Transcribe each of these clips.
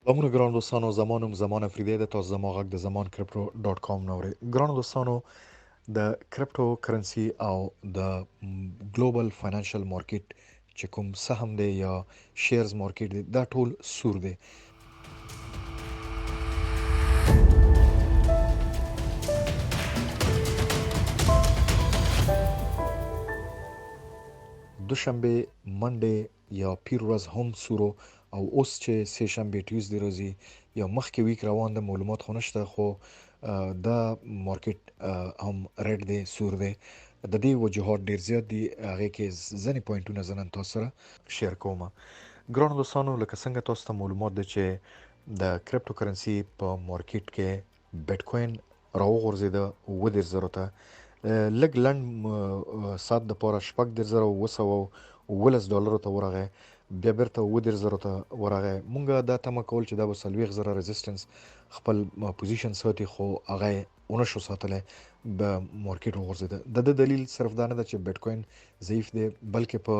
سلامونه ګران دوستانو، زمانم زمان افریدی د تاسو زما غږ د زمان کرپټو ډاٹ کام نوري ګران دوستانو. د کرپټو کرنسي او د ګلوبل فاینانشل مارکیټ چې کوم سهم دی یا شیرز مارکیټ دی دا ټول سور دی. دوشنبه منډه یا پیر ورځ هم سورو او اوس چې سه شنبه ټیوزډي ورځي یا مخکې ویک روان د معلومات خو نشته، خو دا مارکیټ هم ریډ دی، سور دی. د دې وجوهات ډیر زیات دي، هغه کې ځینې پوینټونه زنن تاسو سره شیر کوم. ګران دوستانو، لکه څنګه تاسو ته معلومات ده چې د کرپټو کرنسي په مارکیټ کې بیټ کوین راوغورځیده 7,000 ته، لږ لنډ سات د پاره 14,911 ته ورغی، بیا بیرته 7,000 ته ورغی. مونږه دا تمه کول چې دا به 40,000 ریزिस्टنس خپل پوزیشن ساتي، خو هغه ونشو ساتلی، به مارکیټ وغورځیده. د دلیل صرف دا نه ده چې بیټ کوین ضعیف دی، بلکې په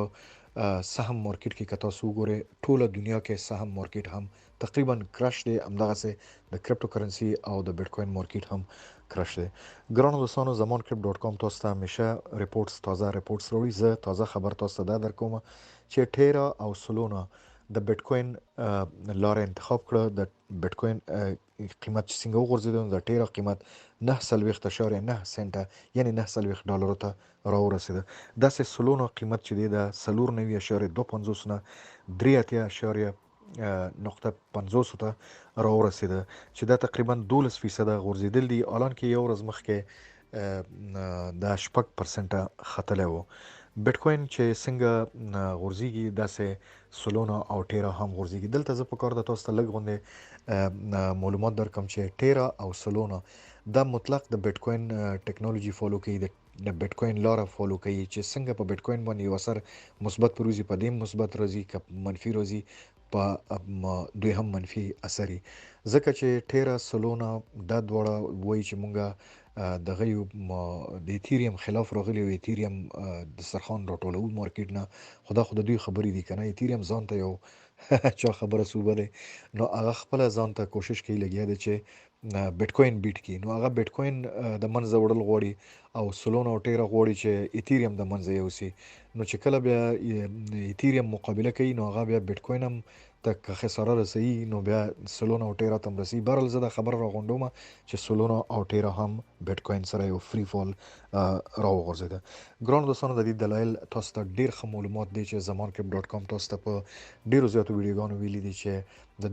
سهم مارکیټ کې کتا سو ګوره ټوله دنیا کې سهم مارکیټ هم تقریبا کرش دی، همدغه سه د کرپټو کرنسي او د بیټ کوین مارکیټ هم کرش دی. ګرانو دوستانو، زمان کرپټ ډاٹ کام تاسو ته همیشه ریپورتس، تازه ریپورتس وروړي. زه تازه خبر تاسو ته دا درکوم چې ټیرا او سولونا د بیټ کوین لار انتخاب کړه. د بیټ کوین قیمت چې څنګه وغورځیدو، د ټیرا قیمت 9.9 سنټه یعنی 9 ډالر ته راورسیده. داسې سولونا قیمت چې دی د 4.250 نه 3.50 ته راورسیده، چې دا تقریبا 12% غورځیدل دي، الان کې یو ورځ مخکې د 6% ختلی وو. بیټ کوین چې څنګه غورځيږي داسې سولونا او ټیرا هم غورځيږي. دلته زه په کار د تاسو ته لږ غونډه معلومات درکم چې ټیرا او سولونا دا مطلق د بیټ کوین ټیکنالوژي فالو کوي، د بیټ کوین لاره فالو کوي، چې څنګه په بیټ کوین باندې یو اثر مثبت پروزي، په دې مثبت راځي، که منفي راځي په دوی هم منفي اثري. ځکه چې ټیرا سولونا دا دواړه وایي چې مونږه دغه یو د ایتھیریم خلاف راغلی او ایتھیریم د سرخان راټولو مارکیټ نه. خدا دوی خبرې دي کنه، ایتھیریم ځان ته یو چا خبره صوبه ده، نو هغه خپل ځان ته کوشش کوي لګیا دی چې بیټ کوین بیټ کی. نو هغه بیټ کوین د منځه وړل غواړي او سولونا او ټیرا غواړي چې ایتھیریم د منځه یوسي. نو چې کله بیا ایتھیریم مقابله کوي، نو هغه بیا بیټ کوین هم تک خساره رسي، نو بیا سولونا او ټیرا تم رسي. بهرل زه د خبر راغونډوم چې سولونا او ټیرا هم بیټ کوین سره یو فری فال راوغورځیده. ګران دوستانو، د دې دلایل تاسو ته ډیر ښه معلومات دي چې زمان کرپټ ډاٹ کام تاسو ته په ډیرو زیاتو ویډیوګانو ویلي دي چې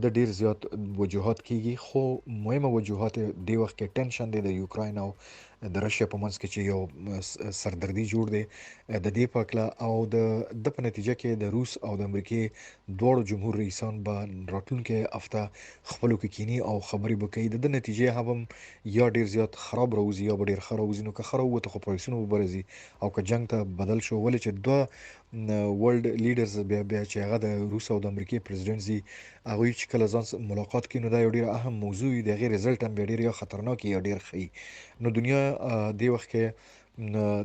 د ډیر زیات وجوهات کیږي، خو مهمه وجوهات دی وخت کې ټینشن دی د یوکراین او د رشیا په منځ کې چې یو سردردي جوړ دی د دې پکله، او د په نتیجه کې د روس او د امریکای دوړو جمهور رئیسان به راتلونکي هفته خپلو کې کینی او خبرې وکړي. د نتیجې هم یا ډیر زیات خراب راوځي یا ډیر خراب راوځي. نو که خراب وته خو پرایسونه وبرزي او که جنگ ته بدل شو، ولې چې دوه ورلد لیډرز بیا چې هغه د روس او د امریکای پریزیدنت زی هغه چې کله ځان ملاقات کینو، دا یو ډیر اهم موضوع دی، غیر رزلټ هم ډیر یا خطرناک یا ډیر خي. نو دنیا دی وخت کې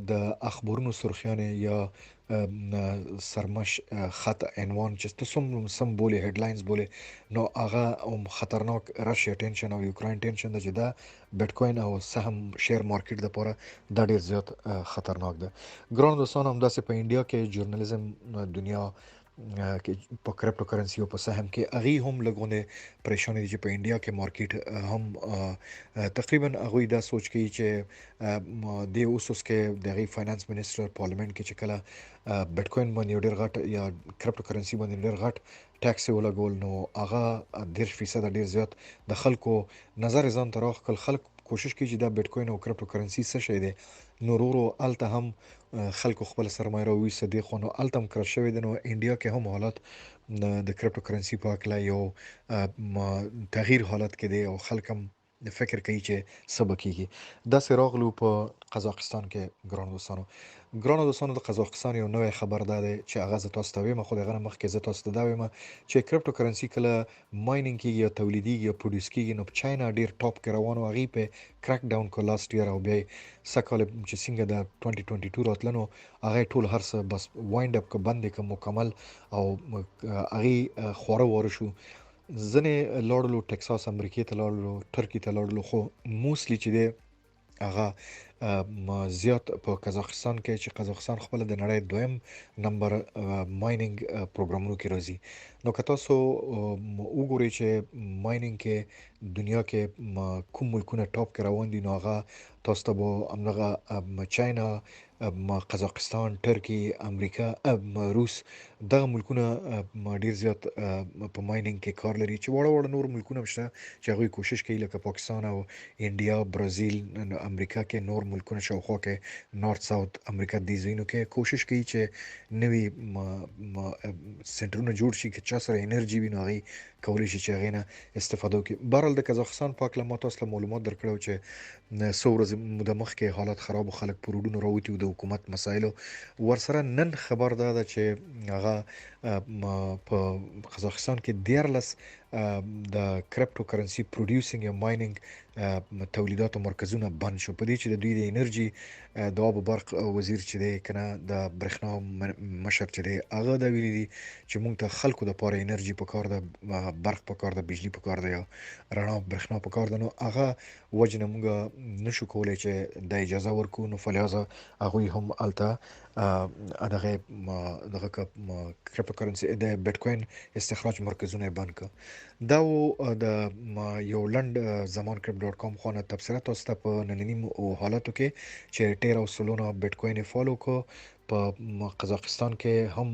د اخبارونو سرخیانه یا سرمش خط عنوان چې تاسو سم بوله هډلاینز بوله، نو هغه خطرناک رشیا ټینشن او یوکراین ټینشن د جدا بیټ کوین او سهم شیر مارکیټ د پوره د ډیر زیات خطرناک ده. ګران دوستان، هم داسې په انډیا کې جورنالیزم دنیا کې په کرپټو کرنسي او په سهم کې هغه هم لګونه پریشان دي چې په انډیا کې مارکیټ هم تقریبا هغه دا سوچ کوي چې د اوسوس کې د فاینانس منسٹر پارلیمنت کې چې کله بیټ کوین باندې ډیر غټ یا کرپټو کرنسي باندې ډیر غټ ټیکس ولګول، نو هغه 10% ډیر زیات د خلکو نظر ځان تراخ کل خلک کوشش کوي چې دا بیټ کوین او کرپټو کرنسي څه شي دی. نو ورو الته هم خلکو خپل سرمایه راوي صدې خو نو التم کر شوی دی. نو انډیا کې هم حالات د کرپټو کرنسي په اړه یو تغییر حالت کې دی او خلک هم فکر کوي چې سبا کیږي. دا سراغلو په قزاقستان کې. ګرانو دوستانو، د قزاقستان یو نوې خبر ده چې هغه ز تاسو ته وایم، خو دغه مخکې ز تاسو ته دا وایم چې کرپټو کرنسي کله ماینینګ کیږي یا تولیدیږي یا پروډوس کیږي، نو چاینا ډیر ټاپ کې روانو، هغه په کریک ډاون کو لاست ایئر او بیا سکهاله چې څنګه د 2022 راتلنو هغه ټول هرڅه بس وایند اپ ک بندې ک مکمل او هغه خوره وره شو. ځنې لاړلو ټکساس امریکې ته لاړلو ترکی ته لاړلو خو موسلی چې دی هغه زیات په قزاقستان کې چې قزاقستان خپل د نړۍ دویم نمبر مایننګ پروګرامونو کې راځي. نو که تاسو وګورئ چې مایننګ کې دنیا کې کوم ملکونه ټاپ کې روان دي، نو هغه تاسو ته به همدغه چاینا، قزاقستان، ترکی، امریکا، روس، دغه ملکونه ډیر زیات په مایننګ کې کار لري، چې وړه وړه نور ملکونه هم شته چې هغوی کوشش کوي لکه پاکستان او انډیا، برازیل، امریکا کې نور ملکونه شاوخوا کې نارت ساوث امریکا دې ځایونو کې کوشش کوي چې نوي سنټرونه جوړ شي چې چا سره انرژي وي نو هغوی کولی شي چې هغې نه استفاده وکړي. بهرحال د قزاقستان په هکله ما تاسو ته معلومات درکړی و چې څو ورځې موده مخکې حالات خراب و، خلک په روډونو راوتي وو د حکومت مسایلو ورسره. نن خبر دا ده چې هغه په قزاقستان کې 14 د کرپټو کرنسي پروډیوسینګ یا مایننګ تولیداتو مرکزونه بند شو، په دې چې د دوی د انرژي د آب و برق وزیر چې دی کنه د برېښنا مشر چې دی هغه دا ویلي دي چې موږ ته خلکو د پاره انرژي په کار ده، برق په کار ده، بجلی په کار ده، یا رڼا برېښنا په کار ده، نو هغه وجه نه موږ نشو کولی چې د اجازه ورکو، نو فلهذا هغوی هم هلته دغه کرپټو کرنسي د بیټ کوین استخراج مرکزونه یې بند کړ. دا و د یو لنډ زمان کرپ ډاټ کام خونه تبصره تاسو ته په ننني حالاتو کې چې ټیر او سلونا بیټ کوین یې فالو کو. په قزاقستان کې هم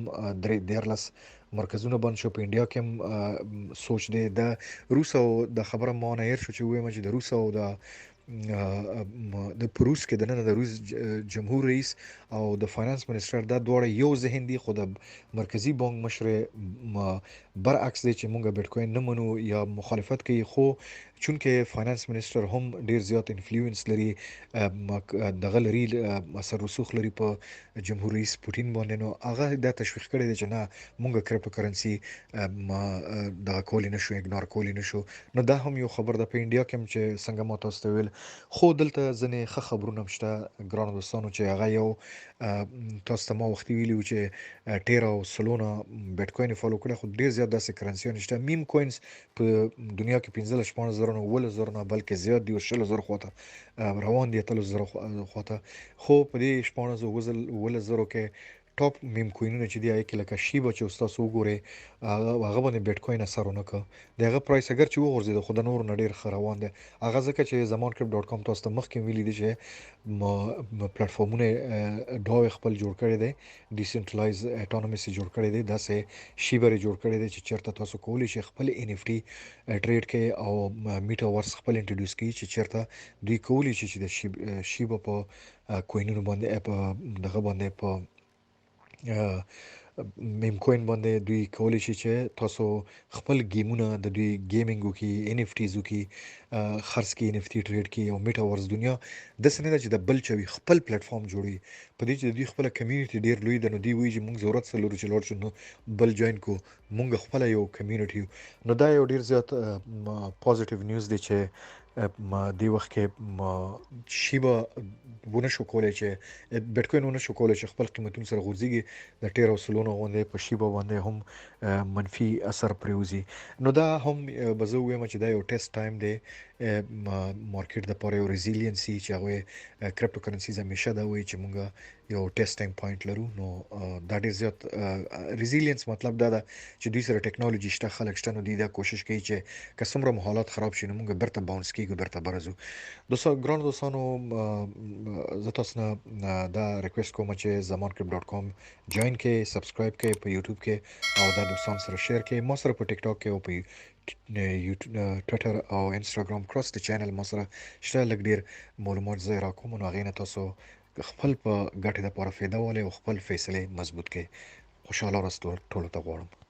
13 مرکزونه بند شو، په انډیا کې هم سوچ دی. د روس او د خبره ما نه هیر شو چې وایم چې د روس او د پروس کې د نن د روس جمهور رئیس او د فاینانس منسټر دا دواړه یو ذهن دي، خو د مرکزی بانک مشر برعکس دی چې مونږ بیټ کوین نه منو یا مخالفت کوي. خو چونکه فاینانس منسټر هم ډیر زیات انفلوئنس لري، دغه لري اثر رسوخ لري په جمهور رئیس پوتین باندې، نو هغه دا تشویق کړی دی چې نه مونږ کرپټو کرنسي دغه کولی نشو، اګنور کولی نشو. نو دا هم یو خبر ده. په انډیا کې هم چې څنګه ما تاسو ته ویل، خو دلته ځینې ښه خبرونه هم شته ګرانو دوستانو، چې هغه یو تاسو ته ما وختي ویلي و چې ټیر او سلونا بیټ کوین فالو کړی، خو ډیر زیات داسې کرنسیونه شته. میم کوینز په دنیا کې 15-16 نه 17 نه بلکې زیات دي، 20,000 خواته روان دي، 30,000 خواته. خو په دې 16,000 کې ټاپ میم کوینونه چې دی کې لکه شیبا چې تاسو وګورئ هغه باندې بیټ کوین اثر ونه کړ، دغه پرایس اگر چې وغورځید خو د نور نه ډیر ښه روان دی. هغه ځکه چې زمان کرپ ډاټ کام تاسو ته مخکې ویلي دي چې پلیټفارمونه ډاو خپل جوړ کړی دی، ډیسنټرلایز اټونومس جوړ کړی دی، داسې شیبر جوړ کړی دی چې چیرته تاسو کولی شئ خپل ان اف ټي ټریډ کړئ او میټاورس خپل انټروډیوس کړئ، چې چیرته دوی کولی شي چې د شیبا په کوینونو باندې دغه باندې په میم کوین باندې دوی کولی شي چې تاسو خپل گیمونه د دوی گیمینګ وکړي، ان اف ټیز وکړي، خرڅ کړي، ان اف ټي ټریډ کړي. او میټاورس دنیا داسې نه ده چې د بل چوي خپل پلیټفارم جوړوي، په دې چې د دوی خپل کمیونټي ډیر لوی ده، نو دوی وایي چې موږ ضرورت سره لرو چې لاړ شو نو بل جوین کو، موږ خپل یو کمیونټي. نو دا یو ډیر زیات پوزټیو نیوز دی چې دی وخت کې شیبا ونه شو کولای چې بیټ کوین ونه شو کولای چې خپل قیمتونو سره غورځيږي، د ټیر او سلونا غونډې په شیبا باندې هم منفي اثر پریوزي. نو دا هم به زه وایم چې دا یو ټیسټ ټایم دی مارکیټ د پاره، یو ریزیلینسي چې هغه کرپټو کرنسیز همیشه دا وایي چې موږ یو ټیسټ ټایم پوینټ لرو. نو دا ډیر زیات ریزیلینس مطلب دا ده چې دوی سره ټیکنالوژي شته، خلک شته، نو دوی دا کوشش کوي چې که څومره حالات خراب شي نو موږ برته باونس کیږو، برته برزو. ګرانو دوستانو زه تاسو نه دا ریکوست کوم چې زمان کرپ ډاټ کام جوین کړئ، سبسکرایب کړئ په یوټیوب کې او دا دوستان سره شیر کړئ. ما سره په ټیک ټاک کې او په ټویټر او انستګرام کراس د چینل ما سره شته، لږ ډیر معلومات زه راکوم، نو هغې نه تاسو خپل په ګټې لپاره فایده والئ او خپل فیصلې مضبوط کړئ. خوشحاله ورځ ټولو ته غواړم.